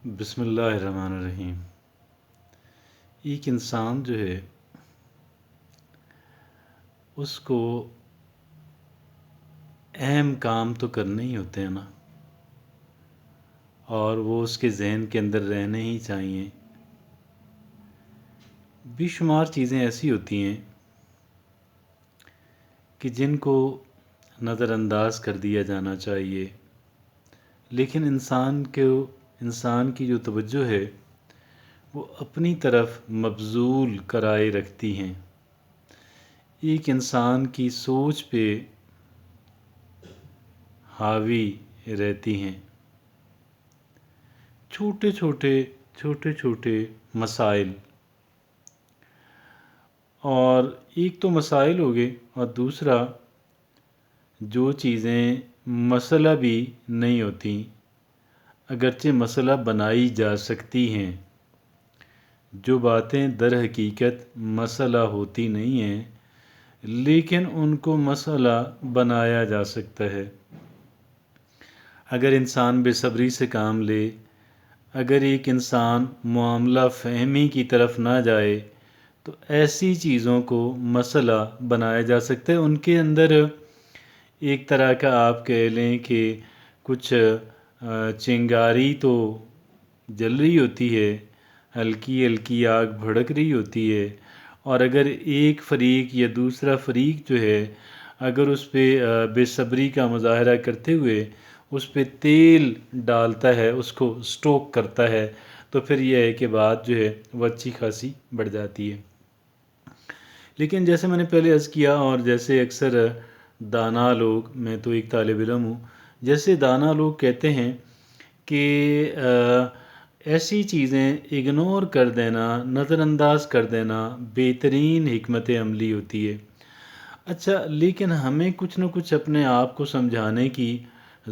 بسم اللہ الرحمن الرحیم۔ ایک انسان جو ہے اس کو اہم کام تو کرنے ہی ہوتے ہیں نا، اور وہ اس کے ذہن کے اندر رہنے ہی چاہیے۔ بے شمار چیزیں ایسی ہوتی ہیں کہ جن کو نظر انداز کر دیا جانا چاہیے، لیکن انسان کی جو توجہ ہے وہ اپنی طرف مبذول کرائے رکھتی ہیں، ایک انسان کی سوچ پہ حاوی رہتی ہیں۔ چھوٹے چھوٹے مسائل، اور ایک تو مسائل ہو گئے، اور دوسرا جو چیزیں مسئلہ بھی نہیں ہوتی، اگرچہ مسئلہ بنائی جا سکتی ہیں، جو باتیں در حقیقت مسئلہ ہوتی نہیں ہیں لیکن ان کو مسئلہ بنایا جا سکتا ہے۔ اگر انسان بے صبری سے کام لے، اگر ایک انسان معاملہ فہمی کی طرف نہ جائے تو ایسی چیزوں کو مسئلہ بنایا جا سکتا ہے۔ ان کے اندر ایک طرح کا آپ کہہ لیں کہ کچھ چنگاری تو جل رہی ہوتی ہے، ہلکی ہلکی آگ بھڑک رہی ہوتی ہے، اور اگر ایک فریق یا دوسرا فریق جو ہے اگر اس پہ بے صبری کا مظاہرہ کرتے ہوئے اس پہ تیل ڈالتا ہے، اس کو سٹوک کرتا ہے، تو پھر یہ ہے کہ بات جو ہے وہ اچھی خاصی بڑھ جاتی ہے۔ لیکن جیسے میں نے پہلے عرض کیا، اور جیسے اکثر دانا لوگ، میں تو ایک طالب علم ہوں، جیسے دانا لوگ کہتے ہیں کہ ایسی چیزیں اگنور کر دینا، نظر انداز کر دینا بہترین حکمت عملی ہوتی ہے۔ اچھا، لیکن ہمیں کچھ نہ کچھ اپنے آپ کو سمجھانے کی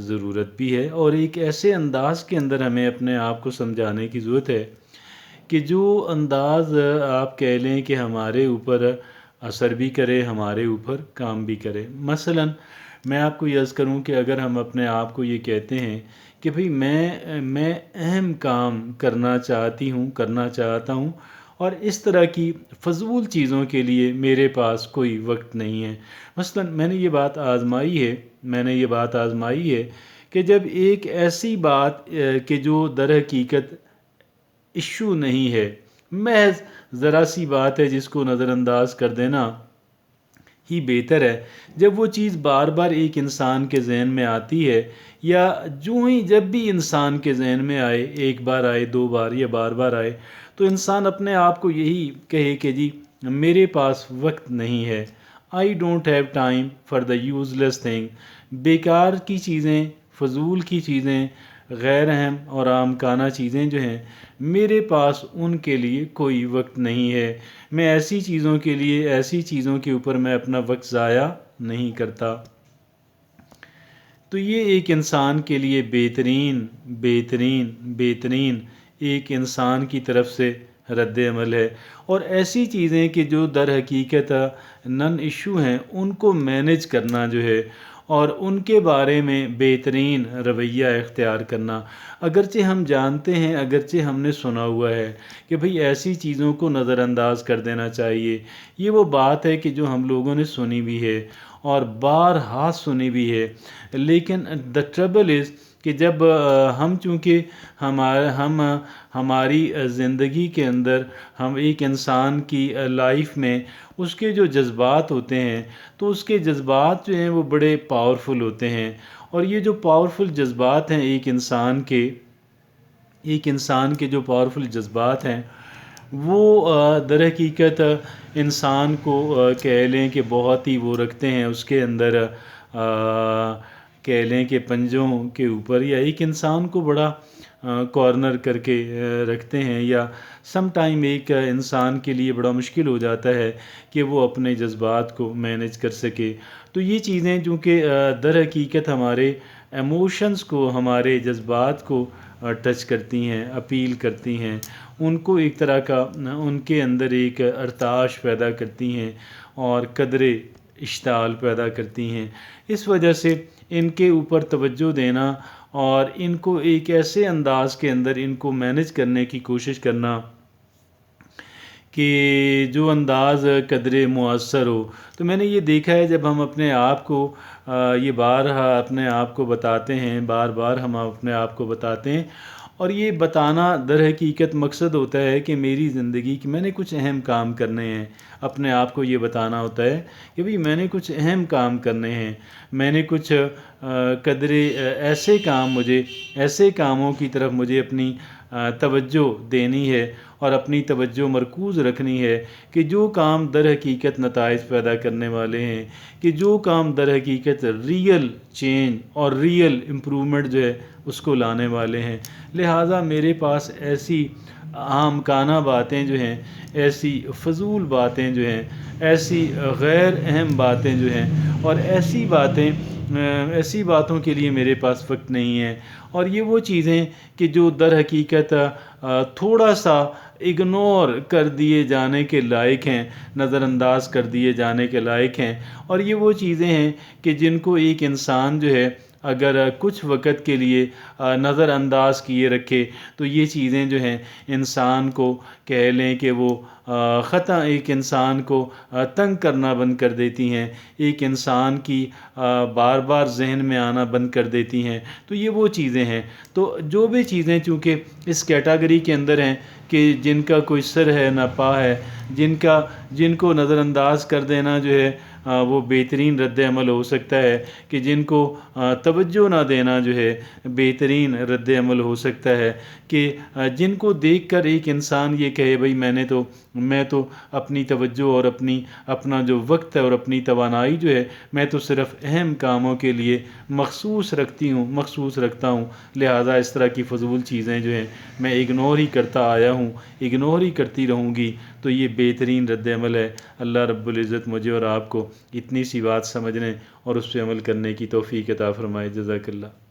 ضرورت بھی ہے، اور ایک ایسے انداز کے اندر ہمیں اپنے آپ کو سمجھانے کی ضرورت ہے کہ جو انداز آپ کہہ لیں کہ ہمارے اوپر اثر بھی کرے، ہمارے اوپر کام بھی کرے۔ مثلاً میں آپ کو یہ عرض کروں کہ اگر ہم اپنے آپ کو یہ کہتے ہیں کہ بھئی میں اہم کام کرنا چاہتا ہوں، اور اس طرح کی فضول چیزوں کے لیے میرے پاس کوئی وقت نہیں ہے۔ مثلاً میں نے یہ بات آزمائی ہے کہ جب ایک ایسی بات کہ جو در حقیقت ایشو نہیں ہے، محض ذرا سی بات ہے جس کو نظر انداز کر دینا ہی بہتر ہے، جب وہ چیز بار بار ایک انسان کے ذہن میں آتی ہے، یا جب بھی انسان کے ذہن میں آئے، ایک بار آئے، دو بار یا بار بار آئے، تو انسان اپنے آپ کو یہی کہے کہ جی میرے پاس وقت نہیں ہے، I don't have time for the use less thing. بیکار کی چیزیں، فضول کی چیزیں، غیر اہم اور آمکانہ چیزیں جو ہیں، میرے پاس ان کے لیے کوئی وقت نہیں ہے۔ میں ایسی چیزوں کے اوپر میں اپنا وقت ضائع نہیں کرتا۔ تو یہ ایک انسان کے لیے بہترین ایک انسان کی طرف سے رد عمل ہے، اور ایسی چیزیں کہ جو در حقیقت نن ایشو ہیں ان کو مینیج کرنا جو ہے، اور ان کے بارے میں بہترین رویہ اختیار کرنا۔ اگرچہ ہم جانتے ہیں، اگرچہ ہم نے سنا ہوا ہے کہ بھئی ایسی چیزوں کو نظر انداز کر دینا چاہیے، یہ وہ بات ہے کہ جو ہم لوگوں نے سنی بھی ہے اور بارہا سنی بھی ہے، لیکن the trouble is کہ جب چونکہ ہماری زندگی کے اندر ہم ایک انسان کی لائف میں اس کے جو جذبات ہوتے ہیں، تو اس کے جذبات جو ہیں وہ بڑے پاورفل ہوتے ہیں، اور یہ جو پاورفل جذبات ہیں ایک انسان کے جو پاورفل جذبات ہیں، وہ در حقیقت انسان کو کہہ لیں کہ بہت ہی وہ رکھتے ہیں اس کے اندر، کہہ لیں کہ پنجوں کے اوپر، یا ایک انسان کو بڑا کارنر کر کے رکھتے ہیں، یا سم ٹائم ایک انسان کے لیے بڑا مشکل ہو جاتا ہے کہ وہ اپنے جذبات کو مینیج کر سکے۔ تو یہ چیزیں چونکہ در حقیقت ہمارے ایموشنز کو، ہمارے جذبات کو ٹچ کرتی ہیں، اپیل کرتی ہیں، ان کو ایک طرح کا ان کے اندر ایک ارتعاش پیدا کرتی ہیں اور قدرے اشتعال پیدا کرتی ہیں۔ اس وجہ سے ان کے اوپر توجہ دینا اور ان کو ایک ایسے انداز کے اندر ان کو مینج کرنے کی کوشش کرنا کہ جو انداز قدرے مؤثر ہو۔ تو میں نے یہ دیکھا ہے جب ہم اپنے آپ کو یہ بارہا اپنے آپ کو بتاتے ہیں، بار بار ہم اپنے آپ کو بتاتے ہیں، اور یہ بتانا در حقیقت مقصد ہوتا ہے کہ میری زندگی کی میں نے کچھ اہم کام کرنے ہیں، اپنے آپ کو یہ بتانا ہوتا ہے کہ بھئی میں نے کچھ اہم کام کرنے ہیں، میں نے کچھ قدرے ایسے کام مجھے ایسے کاموں کی طرف مجھے اپنی توجہ دینی ہے اور اپنی توجہ مرکوز رکھنی ہے کہ جو کام در حقیقت نتائج پیدا کرنے والے ہیں، کہ جو کام در حقیقت ریئل چینج اور ریئل امپرومنٹ جو ہے اس کو لانے والے ہیں۔ لہٰذا میرے پاس ایسی احمقانہ باتیں جو ہیں، ایسی فضول باتیں جو ہیں، ایسی غیر اہم باتیں جو ہیں، اور ایسی باتوں کے لیے میرے پاس وقت نہیں ہے۔ اور یہ وہ چیزیں کہ جو در حقیقت تھوڑا سا اگنور کر دیے جانے کے لائق ہیں، نظر انداز کر دیے جانے کے لائق ہیں، اور یہ وہ چیزیں ہیں کہ جن کو ایک انسان جو ہے اگر کچھ وقت کے لیے نظر انداز کیے رکھے تو یہ چیزیں جو ہیں انسان کو کہہ لیں کہ وہ ایک انسان کو تنگ کرنا بند کر دیتی ہیں، ایک انسان کی بار بار ذہن میں آنا بند کر دیتی ہیں۔ تو یہ وہ چیزیں ہیں، تو جو بھی چیزیں چونکہ اس کیٹاگری کے اندر ہیں کہ جن کا کوئی سر ہے نہ پا ہے، جن کو نظر انداز کر دینا جو ہے وہ بہترین رد عمل ہو سکتا ہے، کہ جن کو توجہ نہ دینا جو ہے بہترین رد عمل ہو سکتا ہے، کہ جن کو دیکھ کر ایک انسان یہ کہے بھئی میں تو اپنی توجہ اور اپنا جو وقت ہے اور اپنی توانائی جو ہے میں تو صرف اہم کاموں کے لیے مخصوص رکھتا ہوں، لہٰذا اس طرح کی فضول چیزیں جو ہیں میں اگنور ہی کرتا آیا ہوں، اگنور ہی کرتی رہوں گی، تو یہ بہترین رد عمل ہے۔ اللہ رب العزت مجھے اور آپ کو اتنی سی بات سمجھنے اور اس پہ عمل کرنے کی توفیق عطا فرمائے۔ جزاک اللہ۔